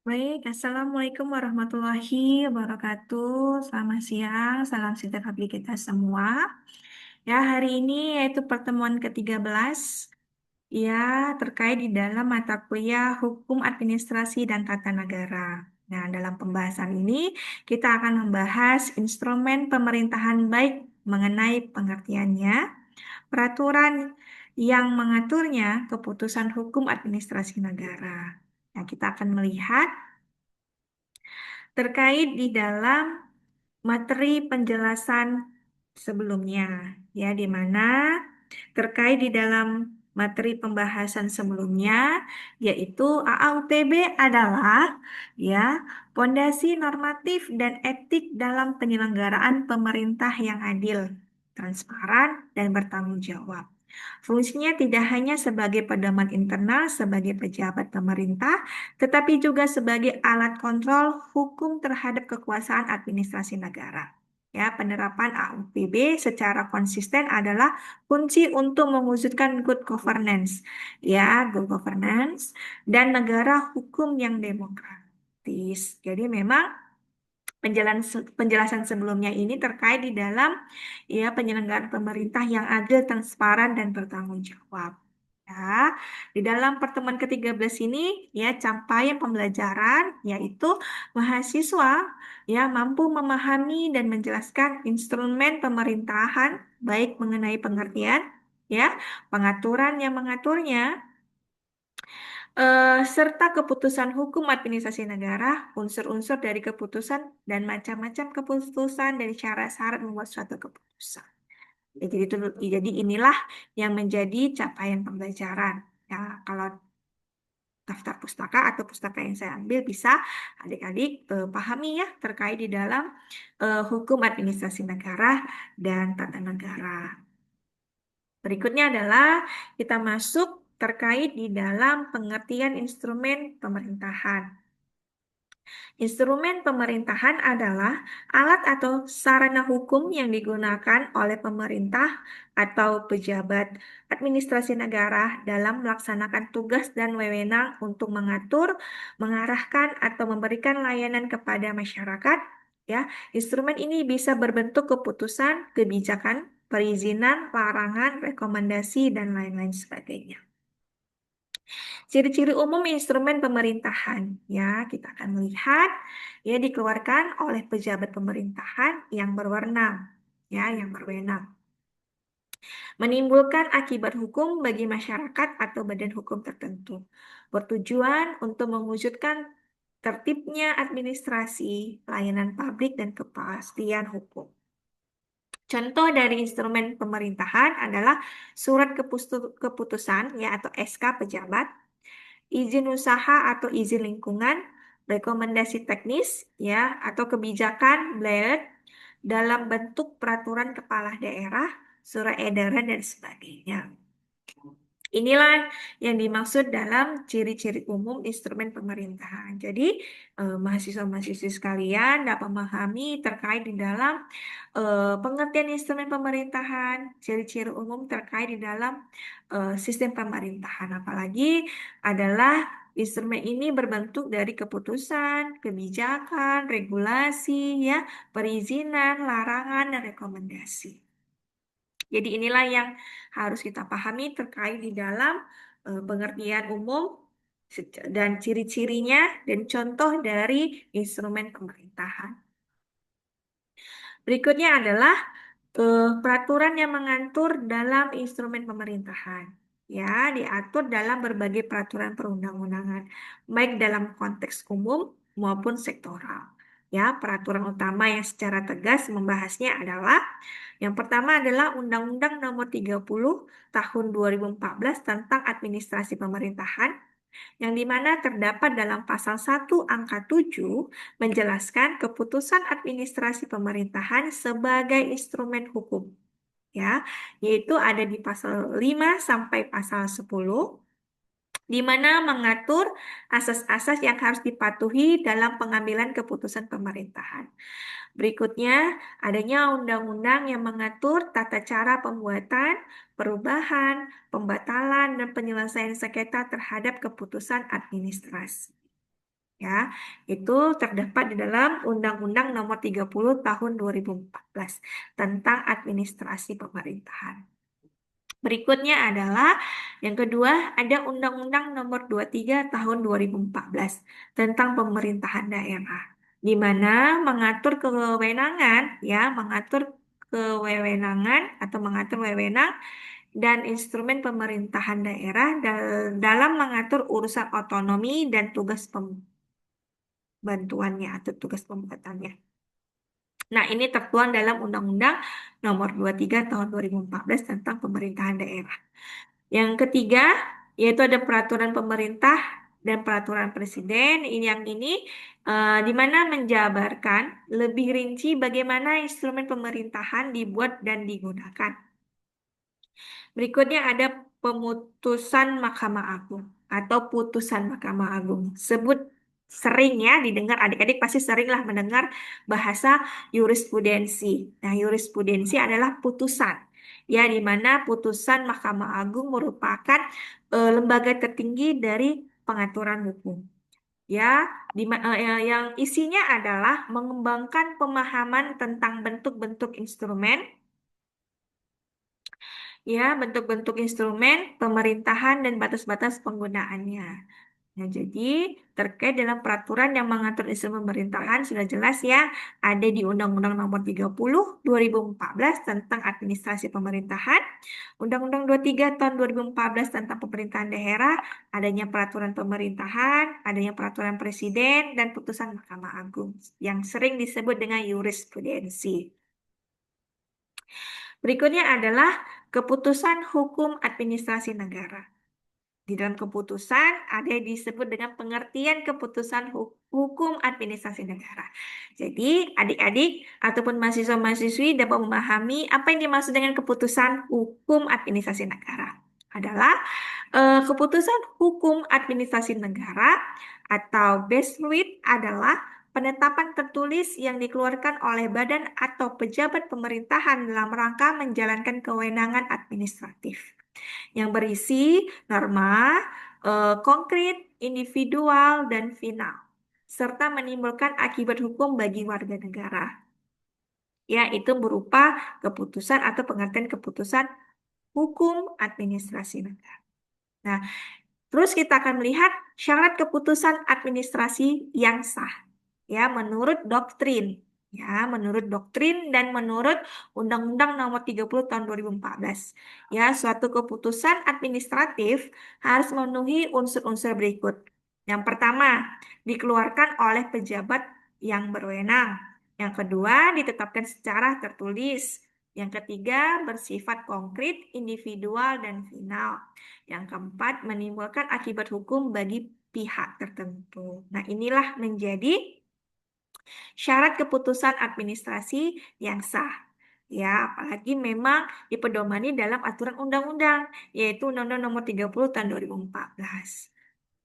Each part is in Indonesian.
Baik, Assalamualaikum warahmatullahi wabarakatuh. Selamat siang, salam sejahtera bagi kita semua. Ya, hari ini yaitu pertemuan ke-13 ya terkait di dalam mata kuliah Hukum Administrasi dan Tata Negara. Nah, dalam pembahasan ini kita akan membahas instrumen pemerintahan baik mengenai pengertiannya, peraturan yang mengaturnya, keputusan hukum administrasi negara. Nah, kita akan melihat terkait di dalam materi penjelasan sebelumnya, ya, di mana terkait di dalam materi pembahasan sebelumnya, yaitu AAUTB adalah ya pondasi normatif dan etik dalam penyelenggaraan pemerintah yang adil, transparan, dan bertanggung jawab. Fungsinya tidak hanya sebagai pedoman internal sebagai pejabat pemerintah, tetapi juga sebagai alat kontrol hukum terhadap kekuasaan administrasi negara. Ya, penerapan AUPB secara konsisten adalah kunci untuk mewujudkan good governance, ya, good governance dan negara hukum yang demokratis. Jadi memang penjelasan sebelumnya ini terkait di dalam ya penyelenggaraan pemerintah yang adil, transparan, dan bertanggung jawab. Ya, di dalam pertemuan ke-13 ini ya capaian pembelajaran yaitu mahasiswa ya mampu memahami dan menjelaskan instrumen pemerintahan baik mengenai pengertian ya, pengaturan yang mengaturnya, serta keputusan hukum administrasi negara, unsur-unsur dari keputusan, dan macam-macam keputusan dari syarat-syarat membuat suatu keputusan. Ya, jadi inilah yang menjadi capaian pembelajaran. Ya, kalau daftar pustaka atau pustaka yang saya ambil bisa adik-adik pahami ya terkait di dalam hukum administrasi negara dan tata negara. Berikutnya adalah kita masuk terkait di dalam pengertian instrumen pemerintahan. Instrumen pemerintahan adalah alat atau sarana hukum yang digunakan oleh pemerintah atau pejabat administrasi negara dalam melaksanakan tugas dan wewenang untuk mengatur, mengarahkan, atau memberikan layanan kepada masyarakat. Ya, instrumen ini bisa berbentuk keputusan, kebijakan, perizinan, larangan, rekomendasi, dan lain-lain sebagainya. Ciri-ciri umum instrumen pemerintahan, ya, kita akan melihat ya dikeluarkan oleh pejabat pemerintahan yang berwenang, ya, yang berwenang. Menimbulkan akibat hukum bagi masyarakat atau badan hukum tertentu. Bertujuan untuk mewujudkan tertibnya administrasi, layanan publik, dan kepastian hukum. Contoh dari instrumen pemerintahan adalah surat keputusan ya atau SK pejabat, izin usaha atau izin lingkungan, rekomendasi teknis ya atau kebijakan BLED dalam bentuk peraturan kepala daerah, surat edaran dan sebagainya. Inilah yang dimaksud dalam ciri-ciri umum instrumen pemerintahan. Jadi, mahasiswa-mahasiswi sekalian dapat memahami terkait di dalam pengertian instrumen pemerintahan, ciri-ciri umum terkait di dalam sistem pemerintahan. Apalagi adalah instrumen ini berbentuk dari keputusan, kebijakan, regulasi, ya, perizinan, larangan, dan rekomendasi. Jadi inilah yang harus kita pahami terkait di dalam pengertian umum dan ciri-cirinya dan contoh dari instrumen pemerintahan. Berikutnya adalah peraturan yang mengatur dalam instrumen pemerintahan. Ya, diatur dalam berbagai peraturan perundang-undangan, baik dalam konteks umum maupun sektoral. Ya, peraturan utama yang secara tegas membahasnya adalah yang pertama adalah Undang-Undang Nomor 30 Tahun 2014 tentang Administrasi Pemerintahan yang dimana terdapat dalam pasal 1 angka 7 menjelaskan keputusan administrasi pemerintahan sebagai instrumen hukum ya, yaitu ada di pasal 5 sampai pasal 10 di mana mengatur asas-asas yang harus dipatuhi dalam pengambilan keputusan pemerintahan. Berikutnya, adanya undang-undang yang mengatur tata cara pembuatan, perubahan, pembatalan, dan penyelesaian sengketa terhadap keputusan administrasi. Ya, itu terdapat di dalam Undang-Undang Nomor 30 Tahun 2014 tentang administrasi pemerintahan. Berikutnya adalah yang kedua ada Undang-Undang Nomor 23 Tahun 2014 tentang pemerintahan daerah, di mana mengatur kewenangan, ya, mengatur kewenangan atau mengatur wewenang dan instrumen pemerintahan daerah dalam mengatur urusan otonomi dan tugas pembantuannya atau tugas pembuatannya. Nah, ini tertuang dalam Undang-Undang Nomor 23 Tahun 2014 tentang pemerintahan daerah. Yang ketiga, yaitu ada peraturan pemerintah dan peraturan presiden. Yang ini di mana menjabarkan lebih rinci bagaimana instrumen pemerintahan dibuat dan digunakan. Berikutnya ada pemutusan Mahkamah Agung atau putusan Mahkamah Agung. Sebut sering ya didengar, adik-adik pasti seringlah mendengar bahasa jurisprudensi. Nah, jurisprudensi adalah putusan. Ya, di mana putusan Mahkamah Agung merupakan lembaga tertinggi dari pengaturan hukum. Ya, yang isinya adalah mengembangkan pemahaman tentang bentuk-bentuk instrumen, ya, bentuk-bentuk instrumen pemerintahan dan batas-batas penggunaannya. Nah, jadi terkait dalam peraturan yang mengatur instrumen pemerintahan sudah jelas ya, ada di Undang-Undang Nomor 30 2014 tentang administrasi pemerintahan, Undang-Undang 23 tahun 2014 tentang pemerintahan daerah, adanya peraturan pemerintahan, adanya peraturan presiden dan putusan Mahkamah Agung yang sering disebut dengan jurisprudensi. Berikutnya adalah keputusan hukum administrasi negara. Di dalam keputusan ada yang disebut dengan pengertian keputusan hukum administrasi negara. Jadi, adik-adik ataupun mahasiswa-mahasiswi dapat memahami apa yang dimaksud dengan keputusan hukum administrasi negara. Adalah keputusan hukum administrasi negara atau Besluit adalah penetapan tertulis yang dikeluarkan oleh badan atau pejabat pemerintahan dalam rangka menjalankan kewenangan administratif yang berisi norma konkret, individual, dan final, serta menimbulkan akibat hukum bagi warga negara. Ya, itu berupa keputusan atau pengertian keputusan hukum administrasi negara. Nah, terus kita akan melihat syarat keputusan administrasi yang sah. Ya, menurut doktrin. Ya, menurut doktrin dan menurut Undang-Undang Nomor 30 Tahun 2014. Ya, suatu keputusan administratif harus memenuhi unsur-unsur berikut. Yang pertama, dikeluarkan oleh pejabat yang berwenang. Yang kedua, ditetapkan secara tertulis. Yang ketiga, bersifat konkret, individual, dan final. Yang keempat, menimbulkan akibat hukum bagi pihak tertentu. Nah, inilah menjadi syarat keputusan administrasi yang sah. Ya, apalagi memang dipedomani dalam aturan undang-undang, yaitu Undang-Undang Nomor 30 Tahun 2014.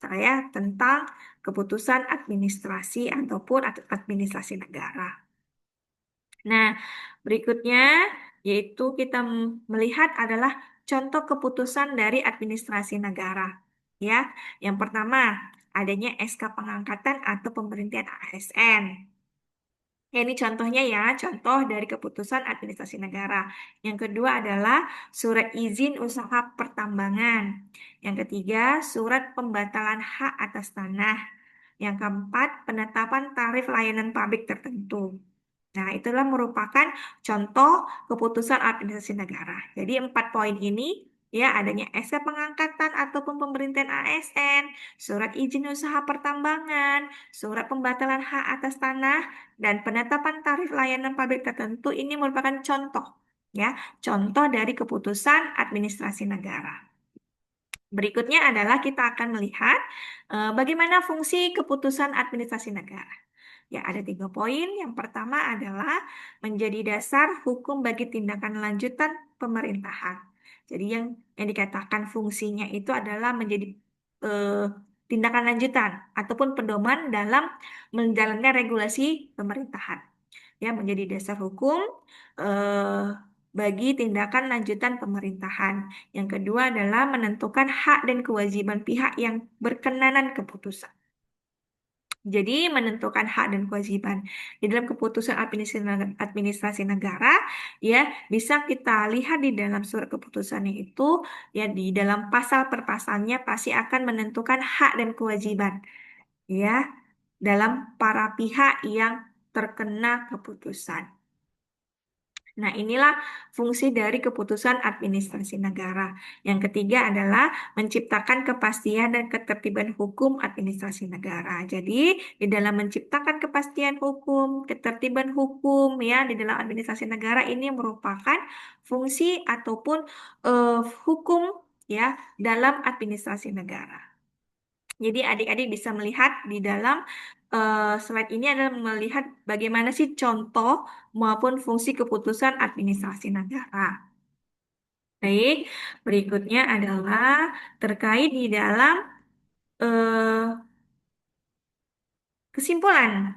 Saya tentang keputusan administrasi ataupun administrasi negara. Nah, berikutnya yaitu kita melihat adalah contoh keputusan dari administrasi negara. Ya, yang pertama adanya SK pengangkatan atau pemberhentian ASN. Ya, ini contohnya ya, contoh dari keputusan administrasi negara. Yang kedua adalah surat izin usaha pertambangan. Yang ketiga, surat pembatalan hak atas tanah. Yang keempat, penetapan tarif layanan publik tertentu. Nah, itulah merupakan contoh keputusan administrasi negara. Jadi, 4 poin ini ya adanya SK pengangkatan ataupun pemberhentian ASN, surat izin usaha pertambangan, surat pembatalan hak atas tanah, dan penetapan tarif layanan publik tertentu ini merupakan contoh ya, contoh dari keputusan administrasi negara. Berikutnya adalah kita akan melihat bagaimana fungsi keputusan administrasi negara. Ya, ada 3 poin. Yang pertama adalah menjadi dasar hukum bagi tindakan lanjutan pemerintahan. Jadi yang dikatakan fungsinya itu adalah menjadi eh, tindakan lanjutan ataupun pedoman dalam menjalankan regulasi pemerintahan. Ya, menjadi dasar hukum eh, bagi tindakan lanjutan pemerintahan. Yang kedua adalah menentukan hak dan kewajiban pihak yang berkenanan keputusan. Jadi menentukan hak dan kewajiban di dalam keputusan administrasi negara, ya bisa kita lihat di dalam surat keputusannya itu, ya di dalam pasal per pasalnya pasti akan menentukan hak dan kewajiban, ya dalam para pihak yang terkena keputusan. Nah, inilah fungsi dari keputusan administrasi negara. Yang ketiga adalah menciptakan kepastian dan ketertiban hukum administrasi negara. Jadi, di dalam menciptakan kepastian hukum, ketertiban hukum ya di dalam administrasi negara ini merupakan fungsi ataupun hukum ya dalam administrasi negara. Jadi adik-adik bisa melihat di dalam slide ini adalah melihat bagaimana sih contoh maupun fungsi keputusan administrasi negara. Baik, berikutnya adalah terkait di dalam eh, kesimpulan,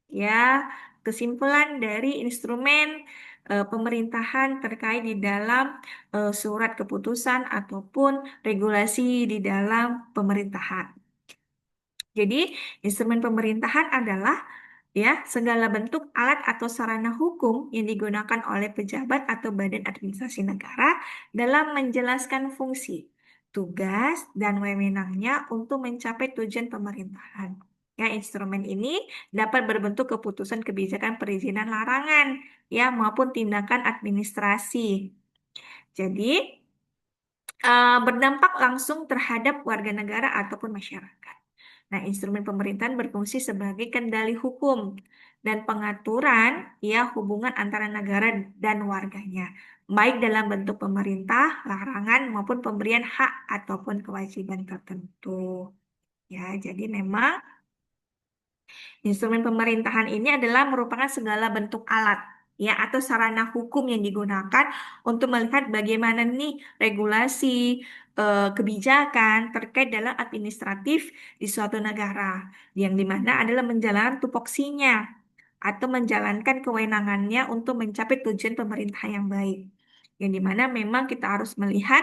ya kesimpulan dari instrumen pemerintahan terkait di dalam surat keputusan ataupun regulasi di dalam pemerintahan. Jadi, instrumen pemerintahan adalah ya segala bentuk alat atau sarana hukum yang digunakan oleh pejabat atau badan administrasi negara dalam menjelaskan fungsi, tugas, dan wewenangnya untuk mencapai tujuan pemerintahan. Ya, instrumen ini dapat berbentuk keputusan kebijakan perizinan larangan ya maupun tindakan administrasi. Jadi, berdampak langsung terhadap warga negara ataupun masyarakat. Nah, instrumen pemerintahan berfungsi sebagai kendali hukum dan pengaturan ya hubungan antara negara dan warganya, baik dalam bentuk pemerintah, larangan maupun pemberian hak ataupun kewajiban tertentu. Ya, jadi memang instrumen pemerintahan ini adalah merupakan segala bentuk alat ya atau sarana hukum yang digunakan untuk melihat bagaimana nih regulasi kebijakan terkait dalam administratif di suatu negara yang dimana adalah menjalankan tupoksinya atau menjalankan kewenangannya untuk mencapai tujuan pemerintahan yang baik. Yang dimana memang kita harus melihat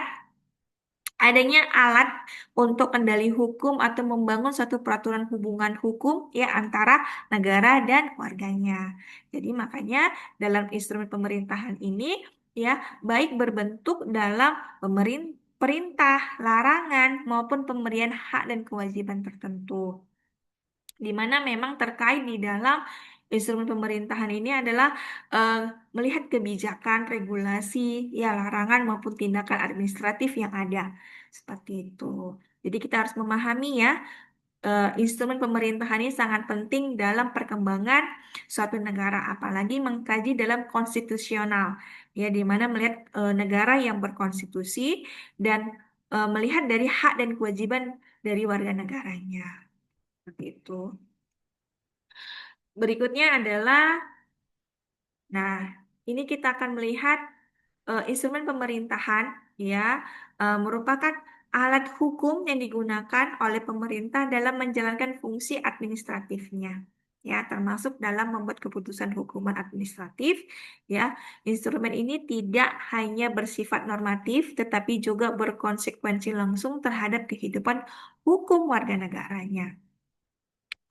adanya alat untuk kendali hukum atau membangun suatu peraturan hubungan hukum ya antara negara dan warganya. Jadi makanya dalam instrumen pemerintahan ini ya baik berbentuk dalam perintah, larangan maupun pemberian hak dan kewajiban tertentu di mana memang terkait di dalam instrumen pemerintahan ini adalah eh, melihat kebijakan, regulasi, ya larangan maupun tindakan administratif yang ada. Seperti itu. Jadi kita harus memahami ya, instrumen pemerintahan ini sangat penting dalam perkembangan suatu negara, apalagi mengkaji dalam konstitusional, ya di mana melihat negara yang berkonstitusi dan melihat dari hak dan kewajiban dari warga negaranya. Seperti itu. Berikutnya adalah, nah, ini kita akan melihat instrumen pemerintahan, ya, merupakan alat hukum yang digunakan oleh pemerintah dalam menjalankan fungsi administratifnya, ya, termasuk dalam membuat keputusan hukuman administratif, ya. Instrumen ini tidak hanya bersifat normatif, tetapi juga berkonsekuensi langsung terhadap kehidupan hukum warga negaranya.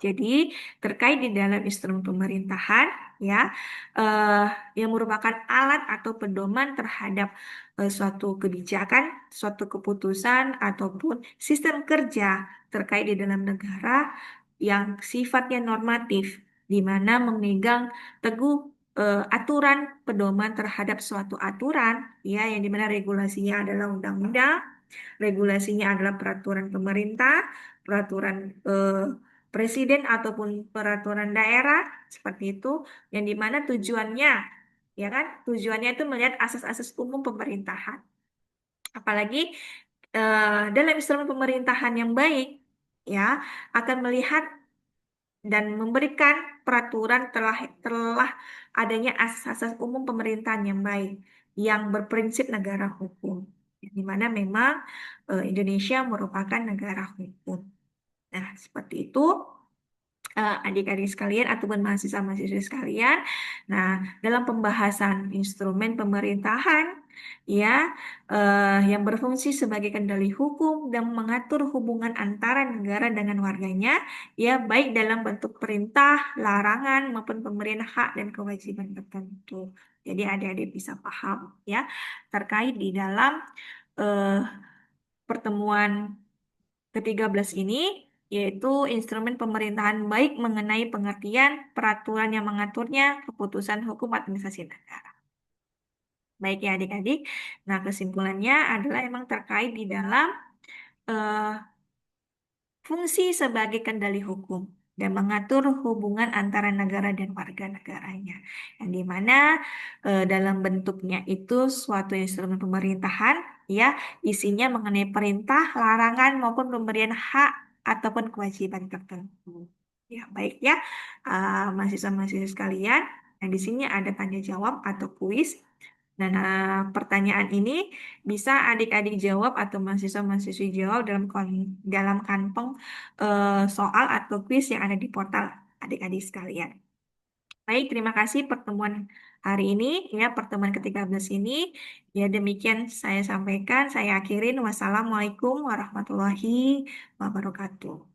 Jadi, terkait di dalam instrumen pemerintahan, ya, eh, yang merupakan alat atau pedoman terhadap suatu kebijakan, suatu keputusan, ataupun sistem kerja terkait di dalam negara yang sifatnya normatif, di mana memegang teguh aturan pedoman terhadap suatu aturan, ya, yang dimana regulasinya adalah undang-undang, regulasinya adalah peraturan pemerintah, peraturan presiden ataupun peraturan daerah seperti itu, yang dimana tujuannya, ya kan, tujuannya itu melihat asas-asas umum pemerintahan. Apalagi dalam instrumen pemerintahan yang baik, ya, akan melihat dan memberikan peraturan telah adanya asas-asas umum pemerintahan yang baik, yang berprinsip negara hukum, di mana memang Indonesia merupakan negara hukum. Nah, seperti itu adik-adik sekalian ataupun mahasiswa-mahasiswi sekalian. Nah, dalam pembahasan instrumen pemerintahan, ya, yang berfungsi sebagai kendali hukum dan mengatur hubungan antara negara dengan warganya, ya, baik dalam bentuk perintah, larangan, maupun pemberian hak dan kewajiban tertentu. Jadi adik-adik bisa paham, ya, terkait di dalam eh, pertemuan ke-13 ini, yaitu instrumen pemerintahan baik mengenai pengertian peraturan yang mengaturnya, keputusan hukum administrasi negara. Baik ya adik-adik. Nah, kesimpulannya adalah emang terkait di dalam eh, fungsi sebagai kendali hukum dan mengatur hubungan antara negara dan warga negaranya. Yang dimana dalam bentuknya itu suatu instrumen pemerintahan, ya, isinya mengenai perintah, larangan maupun pemberian hak ataupun kewajiban tertentu. Ya, baik ya, mahasiswa-mahasiswa sekalian. Nah, di sini ada tanya jawab atau kuis. Dan pertanyaan ini bisa adik-adik jawab atau mahasiswa-mahasiswi jawab dalam kantong soal atau kuis yang ada di portal adik-adik sekalian. Baik, terima kasih pertemuan hari ini, ya, pertemuan ke-13 ini. Ya, demikian saya sampaikan, saya akhirin. Wassalamualaikum warahmatullahi wabarakatuh.